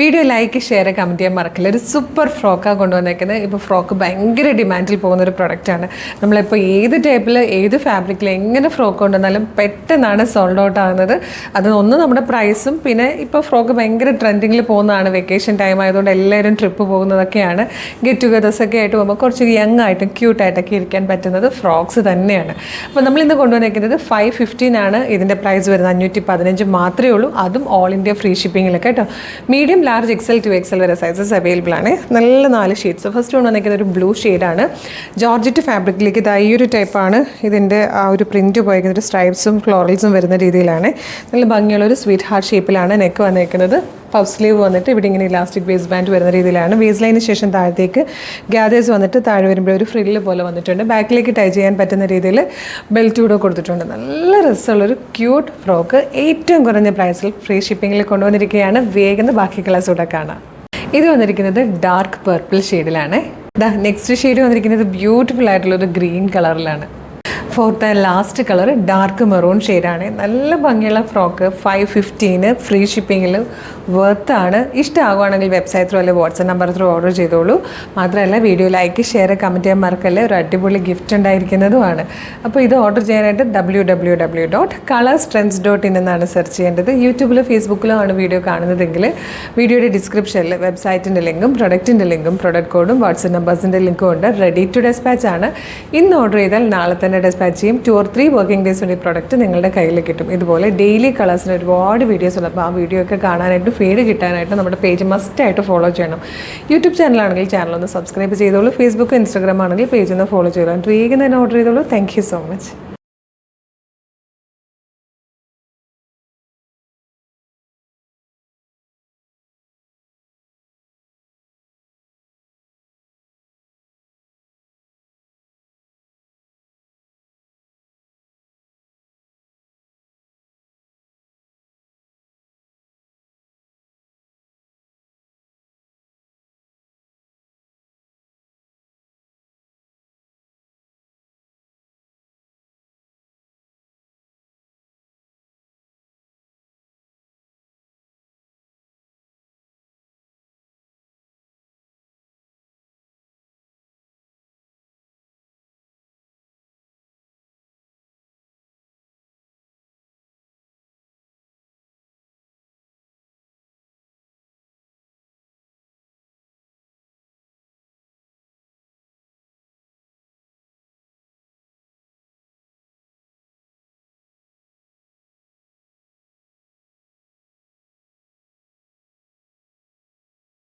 Video like share comment ചെയ്യാൻ മറക്കില്ല. ഒരു സൂപ്പർ ഫ്രോക്കാണ് കൊണ്ടുവന്നേക്കുന്നത്. ഇപ്പോൾ ഫ്രോക്ക് ഭയങ്കര ഡിമാൻഡിൽ പോകുന്ന ഒരു പ്രൊഡക്റ്റാണ്. നമ്മളിപ്പോൾ ഏത് ടൈപ്പിൽ ഏത് ഫാബ്രിക്കിൽ എങ്ങനെ ഫ്രോക്ക് കൊണ്ടുവന്നാലും പെട്ടെന്നാണ് സോൾഡ് ഔട്ട് ആകുന്നത്. അത് ഒന്ന് നമ്മുടെ പ്രൈസും, പിന്നെ ഇപ്പോൾ ഫ്രോക്ക് ഭയങ്കര ട്രെൻഡിങ്ങിൽ പോകുന്നതാണ്. വെക്കേഷൻ ടൈം ആയതുകൊണ്ട് എല്ലാവരും ട്രിപ്പ് പോകുന്നതൊക്കെയാണ്. ഗെറ്റ് ടുഗദേഴ്സൊക്കെ ആയിട്ട് പോകുമ്പോൾ കുറച്ച് യങ് ആയിട്ടും ക്യൂട്ടായിട്ടൊക്കെ ഇരിക്കാൻ പറ്റുന്നത് ഫ്രോക്സ് തന്നെയാണ്. അപ്പോൾ നമ്മളിന്ന് കൊണ്ടുവന്നേക്കുന്നത് 515 ആണ് ഇതിൻ്റെ പ്രൈസ് വരുന്നത്. 515 മാത്രമേ ഉള്ളൂ. അതും ഓൾ ഇന്ത്യ ഫ്രീ ഷിപ്പിങ്ങിലൊക്കെ കേട്ടോ. Medium, large, XL to XL വരെ സൈസസ് അവൈലബിൾ ആണ്. നല്ല 4 ഷെയ്ഡ്സ്. ഫസ്റ്റ് കൊണ്ട് വന്നിരിക്കുന്നത് ഒരു ബ്ലൂ ഷെയ്ഡാണ്. ജോർജറ്റ് ഫാബ്രിക്കിലേക്ക് ഈ ഒരു ടൈപ്പാണ് ഇതിൻ്റെ ആ ഒരു പ്രിൻറ്റ് പോയിരിക്കുന്നത്. സ്ട്രൈപ്സും ഫ്ലോറൽസും വരുന്ന രീതിയിലാണ്. നല്ല ഭംഗിയുള്ള ഒരു സ്വീറ്റ് ഹാർട്ട് ഷേപ്പിലാണ് നെക്ക് വന്നിരിക്കുന്നത്. പഫ് സ്ലീവ് വന്നിട്ട് ഇവിടെ ഇങ്ങനെ ഇലാസ്റ്റിക് വേസ്റ്റ് ബാൻഡ് വരുന്ന രീതിയിലാണ്. വേസ്റ്റ് ലൈനിന് ശേഷം താഴത്തേക്ക് ഗ്യാദേഴ്സ് വന്നിട്ട് താഴെ വരുമ്പോൾ ഒരു ഫ്രില്ല് പോലെ വന്നിട്ടുണ്ട്. ബാക്കിലേക്ക് ടൈ ചെയ്യാൻ പറ്റുന്ന രീതിയിൽ ബെൽറ്റ് കൂടെ കൊടുത്തിട്ടുണ്ട്. നല്ല രസമുള്ളൊരു ക്യൂട്ട് ഫ്രോക്ക് ഏറ്റവും കുറഞ്ഞ പ്രൈസിൽ ഫ്രീ ഷിപ്പിങ്ങിൽ കൊണ്ടുവന്നിരിക്കുകയാണ്. വേഗം ബാക്കി കളേഴ്സ് കൂടെ കാണാം. ഇത് വന്നിരിക്കുന്നത് ഡാർക്ക് പർപ്പിൾ ഷെയ്ഡിലാണ്. നെക്സ്റ്റ് ഷെയ്ഡ് വന്നിരിക്കുന്നത് ബ്യൂട്ടിഫുൾ ആയിട്ടുള്ളൊരു ഗ്രീൻ കളറിലാണ്. Fourth and last colour dark maroon ഷെയ്ഡാണ്. നല്ല ഭംഗിയുള്ള ഫ്രോക്ക്. 515 ഫ്രീ ഷിപ്പിങ്ങിൽ വർത്താണ്. ഇഷ്ടമാകുവാണെങ്കിൽ വെബ്സൈറ്റ് ത്രൂ അല്ലെങ്കിൽ വാട്സ്ആപ്പ് നമ്പർ ത്രൂ ഓർഡർ ചെയ്തോളൂ. മാത്രമല്ല വീഡിയോ ലൈക്ക് ഷെയർ കമൻറ്റ് ചെയ്യാൻ മറക്കല്ലേ. ഒരു അടിപൊളി ഗിഫ്റ്റ് ഉണ്ടായിരിക്കുന്നതുമാണ്. അപ്പോൾ ഇത് ഓർഡർ ചെയ്യാനായിട്ട് www.colorstrends.in എന്നാണ് സെർച്ച് ചെയ്യേണ്ടത്. യൂട്യൂബിലോ ഫേസ്ബുക്കിലോ ആണ് വീഡിയോ കാണുന്നതെങ്കിൽ വീഡിയോയുടെ ഡിസ്ക്രിപ്ഷനിൽ വെബ്സൈറ്റിൻ്റെ ലിങ്കും പ്രൊഡക്റ്റിൻ്റെ ലിങ്കും പ്രൊഡക്റ്റ് കോഡും വാട്സ്ആപ്പ് നമ്പേഴ്സിൻ്റെ ലിങ്കും ഉണ്ട്. റെഡി ടു ഡെസ്പാച്ച് ആണ്. ഇന്ന് ഓർഡർ ചെയ്താൽ നാളെ തന്നെ ഡെസ്പാച്ച് ചെയ്യും. 2 or 3 വർക്കിംഗ് ഡേയ്സ് കൊണ്ട് ഈ പ്രൊഡക്റ്റ് നിങ്ങളുടെ കയ്യിൽ കിട്ടും. ഇതുപോലെ ഡെയിലി കളേഴ്സിന് ഒരുപാട് വീഡിയോസ് ഉണ്ട്. അപ്പോൾ ആ വീഡിയോ ഒക്കെ കാണാനായിട്ട് ഫീഡ് കിട്ടാനായിട്ട് നമ്മുടെ പേജ് മസ്റ്റായിട്ട് ഫോളോ ചെയ്യണം. യൂട്യൂബ് ചാനലാണെങ്കിൽ ചാനലൊന്ന് സബ്സ്ക്രൈബ് ചെയ്തോളൂ. ഫേസ്ബുക്ക്, ഇൻസ്റ്റാഗ്രാം ആണെങ്കിൽ പേജ് ഒന്ന് ഫോളോ ചെയ്തോളൂ. വേഗം തന്നെ ഓർഡർ ചെയ്തോളൂ. Thank you so much.